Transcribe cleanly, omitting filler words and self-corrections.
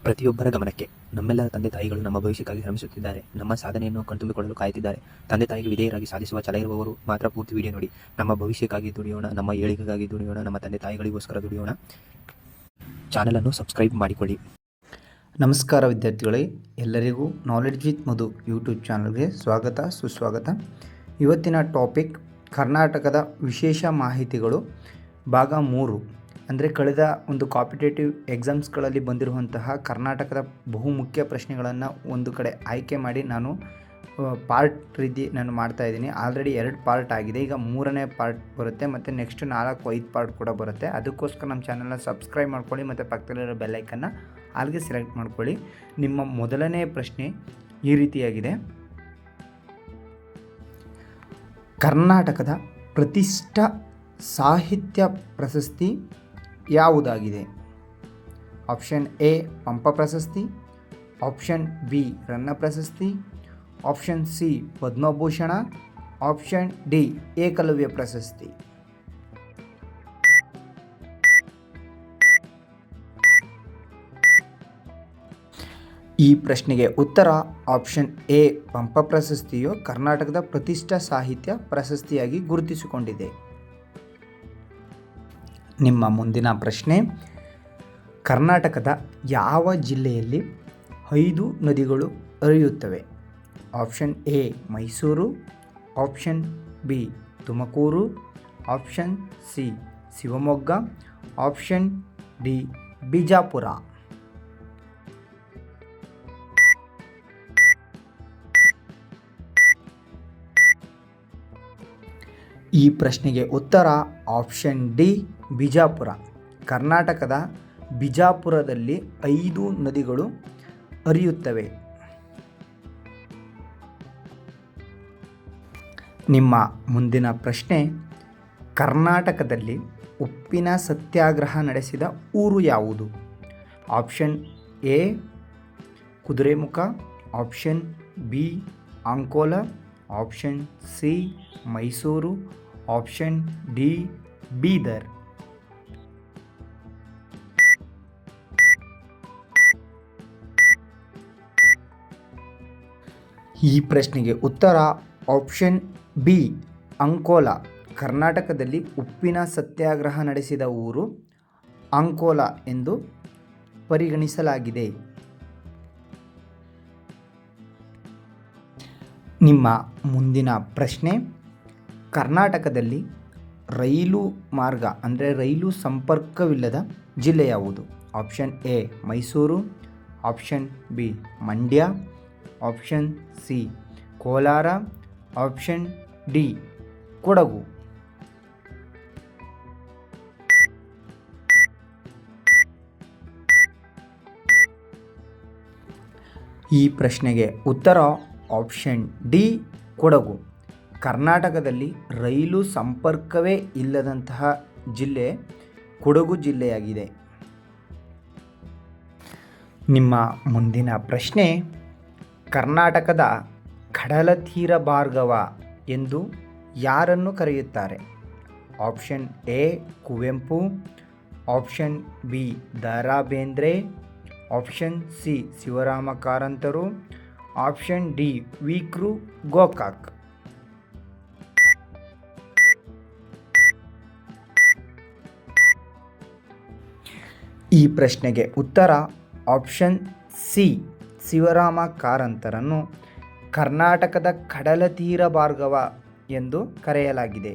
ಪ್ರತಿಯೊಬ್ಬರ ಗಮನಕ್ಕೆ. ನಮ್ಮೆಲ್ಲರ ತಂದೆ ತಾಯಿಗಳು ನಮ್ಮ ಭವಿಷ್ಯಕ್ಕಾಗಿ ಶ್ರಮಿಸುತ್ತಿದ್ದಾರೆ. ನಮ್ಮ ಸಾಧನೆಯನ್ನು ಕಣ್ತುಂಬಿಕೊಳ್ಳಲು ಕಾಯುತ್ತಿದ್ದಾರೆ. ತಂದೆ ತಾಯಿಗೆ ವಿಧೇಯರಾಗಿ ಸಾಧಿಸುವ ಛಲ ಇರುವವರು ಮಾತ್ರ ಪೂರ್ತಿ ವಿಡಿಯೋ ನೋಡಿ. ನಮ್ಮ ಭವಿಷ್ಯಕ್ಕಾಗಿ ದುಡಿಯೋಣ, ನಮ್ಮ ಏಳಿಗೆಗಾಗಿ ದುಡಿಯೋಣ, ನಮ್ಮ ತಂದೆ ತಾಯಿಗಳಿಗೋಸ್ಕರ ದುಡಿಯೋಣ. ಚಾನಲನ್ನು ಸಬ್ಸ್ಕ್ರೈಬ್ ಮಾಡಿಕೊಳ್ಳಿ. ನಮಸ್ಕಾರ ವಿದ್ಯಾರ್ಥಿಗಳೇ, ಎಲ್ಲರಿಗೂ ನಾಲೆಡ್ಜ್ ವಿತ್ ಮಧು ಯೂಟ್ಯೂಬ್ ಚಾನಲ್ಗೆ ಸ್ವಾಗತ ಸುಸ್ವಾಗತ. ಇವತ್ತಿನ ಟಾಪಿಕ್ ಕರ್ನಾಟಕದ ವಿಶೇಷ ಮಾಹಿತಿಗಳು ಭಾಗ 3. ಅಂದರೆ ಕಳೆದ ಒಂದು ಕಾಂಪಿಟೇಟಿವ್ ಎಕ್ಸಾಮ್ಸ್ಗಳಲ್ಲಿ ಬಂದಿರುವಂತಹ ಕರ್ನಾಟಕದ ಬಹುಮುಖ್ಯ ಪ್ರಶ್ನೆಗಳನ್ನು ಒಂದು ಕಡೆ ಆಯ್ಕೆ ಮಾಡಿ ನಾನು ಪಾರ್ಟ್ ರೀತಿ ನಾನು ಮಾಡ್ತಾಯಿದ್ದೀನಿ. ಆಲ್ರೆಡಿ 2 ಪಾರ್ಟ್ ಆಗಿದೆ. ಈಗ 3ನೇ ಪಾರ್ಟ್ ಬರುತ್ತೆ ಮತ್ತು ನೆಕ್ಸ್ಟ್ 4-5 ಪಾರ್ಟ್ ಕೂಡ ಬರುತ್ತೆ. ಅದಕ್ಕೋಸ್ಕರ ನಮ್ಮ ಚಾನಲ್ನ ಸಬ್ಸ್ಕ್ರೈಬ್ ಮಾಡ್ಕೊಳ್ಳಿ ಮತ್ತು ಪಕ್ಕದಲ್ಲಿರೋ ಬೆಲ್ಲೈಕನ್ನು ಅಲ್ಲಿಗೆ ಸೆಲೆಕ್ಟ್ ಮಾಡ್ಕೊಳ್ಳಿ. ನಿಮ್ಮ ಮೊದಲನೇ ಪ್ರಶ್ನೆ ಈ ರೀತಿಯಾಗಿದೆ. ಕರ್ನಾಟಕದ ಪ್ರತಿಷ್ಠ ಸಾಹಿತ್ಯ ಪ್ರಶಸ್ತಿ ಯಾವುದಾಗಿದೆ? ಆಪ್ಷನ್ ಎ ಪಂಪ ಪ್ರಶಸ್ತಿ, ಆಪ್ಷನ್ ಬಿ ರನ್ನ ಪ್ರಶಸ್ತಿ, option C Padma Bhushan, option D Eklavya ಪ್ರಶಸ್ತಿ. ಈ ಪ್ರಶ್ನೆಗೆ ಉತ್ತರ ಆಪ್ಷನ್ ಎ ಪಂಪ ಪ್ರಶಸ್ತಿಯು ಕರ್ನಾಟಕದ ಪ್ರತಿಷ್ಠ ಸಾಹಿತ್ಯ ಪ್ರಶಸ್ತಿಯಾಗಿ ಗುರುತಿಸಿಕೊಂಡಿದೆ. ನಿಮ್ಮ ಮುಂದಿನ ಪ್ರಶ್ನೆ, ಕರ್ನಾಟಕದ ಯಾವ ಜಿಲ್ಲೆಯಲ್ಲಿ 5 ನದಿಗಳು ಹರಿಯುತ್ತವೆ? Option A Mysuru, option B Tumakuru, option C Shivamogga, option D Bijapur. ಈ ಪ್ರಶ್ನೆಗೆ ಉತ್ತರ ಆಪ್ಷನ್ ಡಿ ಬಿಜಾಪುರ. ಕರ್ನಾಟಕದ ಬಿಜಾಪುರದಲ್ಲಿ 5 ನದಿಗಳು ಹರಿಯುತ್ತವೆ. ನಿಮ್ಮ ಮುಂದಿನ ಪ್ರಶ್ನೆ, ಕರ್ನಾಟಕದಲ್ಲಿ ಉಪ್ಪಿನ ಸತ್ಯಾಗ್ರಹ ನಡೆಸಿದ ಊರು ಯಾವುದು? Option A Kudremukh, option B Ankola, option C Mysuru, option D Bidar. ಈ ಪ್ರಶ್ನೆಗೆ ಉತ್ತರ ಆಪ್ಷನ್ ಬಿ ಅಂಕೋಲ. ಕರ್ನಾಟಕದಲ್ಲಿ ಉಪ್ಪಿನ ಸತ್ಯಾಗ್ರಹ ನಡೆಸಿದ ಊರು ಅಂಕೋಲ ಎಂದು ಪರಿಗಣಿಸಲಾಗಿದೆ. ನಿಮ್ಮ ಮುಂದಿನ ಪ್ರಶ್ನೆ, ಕರ್ನಾಟಕದಲ್ಲಿ ರೈಲು ಮಾರ್ಗ ಅಂದರೆ ರೈಲು ಸಂಪರ್ಕವಿಲ್ಲದ ಜಿಲ್ಲೆ ಯಾವುದು? Option A Mysuru, option B Mandya, option C Kolar, option D Kodagu. ಈ ಪ್ರಶ್ನೆಗೆ ಉತ್ತರ ಆಪ್ಷನ್ ಡಿ ಕೊಡಗು. ಕರ್ನಾಟಕದಲ್ಲಿ ರೈಲು ಸಂಪರ್ಕವೇ ಇಲ್ಲದಂತಹ ಜಿಲ್ಲೆ ಕೊಡಗು ಜಿಲ್ಲೆಯಾಗಿದೆ. ನಿಮ್ಮ ಮುಂದಿನ ಪ್ರಶ್ನೆ, ಕರ್ನಾಟಕದ ಕಡಲತೀರ ಭಾರ್ಗವ ಎಂದು ಯಾರನ್ನು ಕರೆಯುತ್ತಾರೆ? Option A Kuvempu, option B Da Ra Bendre, option C Shivarama ಕಾರಂತರು, ಆಪ್ಷನ್ ಡಿ ವಿ.ಕೃ. ಗೋಕಾಕ್. ಈ ಪ್ರಶ್ನೆಗೆ ಉತ್ತರ ಆಪ್ಷನ್ ಸಿ ಶಿವರಾಮ ಕಾರಂತರನ್ನು ಕರ್ನಾಟಕದ ಕಡಲತೀರ ಭಾರ್ಗವ ಎಂದು ಕರೆಯಲಾಗಿದೆ.